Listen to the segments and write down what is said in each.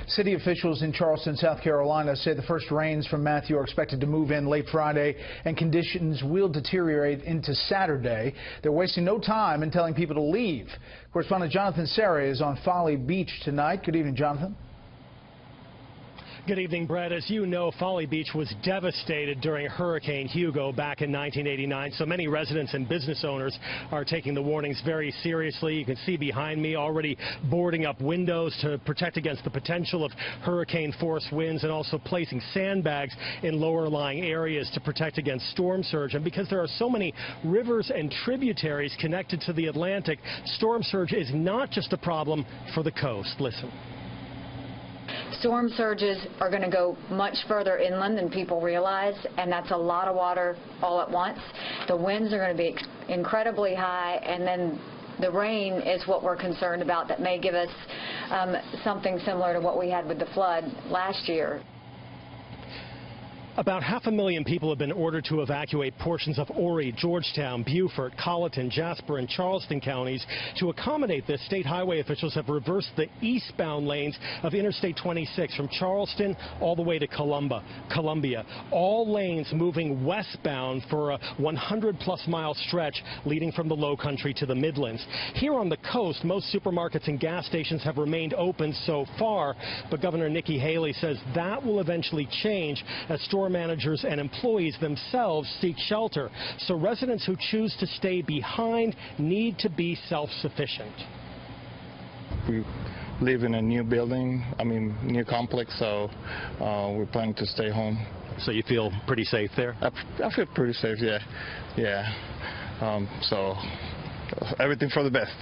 City officials in Charleston, South Carolina say the first rains from Matthew are expected to move in late Friday and conditions will deteriorate into Saturday. They're wasting no time in telling people to leave. Correspondent Jonathan Serra is on Folly Beach tonight. Good evening, Jonathan. Good evening, Brett. As you know, Folly Beach was devastated during Hurricane Hugo back in 1989. So many residents and business owners are taking the warnings very seriously. You can see behind me already boarding up windows to protect against the potential of hurricane-force winds and also placing sandbags in lower-lying areas to protect against storm surge. And because there are so many rivers and tributaries connected to the Atlantic, storm surge is not just a problem for the coast. Listen. Storm surges are going to go much further inland than people realize, and that's a lot of water all at once. The winds are going to be incredibly high, and then the rain is what we're concerned about that may give us something similar to what we had with the flood last year. About 500,000 people have been ordered to evacuate portions of Horry, Georgetown, Beaufort, Colleton, Jasper, and Charleston counties. To accommodate this, state highway officials have reversed the eastbound lanes of Interstate 26 from Charleston all the way to Columbia. All lanes moving westbound for a 100-plus mile stretch leading from the low country to the Midlands. Here on the coast, most supermarkets and gas stations have remained open so far, but Governor Nikki Haley says that will eventually change as store managers and employees themselves seek shelter. So residents who choose to stay behind need to be self-sufficient. We live in a new building, new complex, so we're planning to stay home. So you feel pretty safe there? I feel pretty safe, yeah. So everything for the best.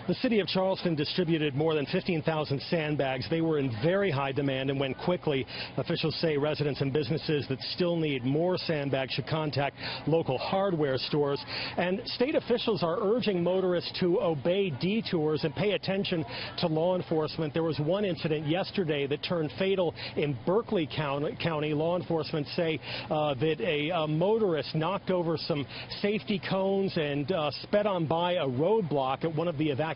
The city of Charleston distributed more than 15,000 sandbags. They were in very high demand and went quickly. Officials say residents and businesses that still need more sandbags should contact local hardware stores. And state officials are urging motorists to obey detours and pay attention to law enforcement. There was one incident yesterday that turned fatal in Berkeley County. Law enforcement say that a motorist knocked over some safety cones and sped on by a roadblock at one of the evacuation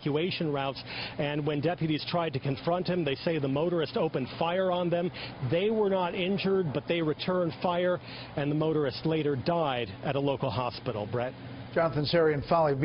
routes, and when deputies tried to confront him, they say the motorist opened fire on them. They were not injured, but they returned fire, and the motorist later died at a local hospital. Brett. Jonathan Serra in Folly Beach.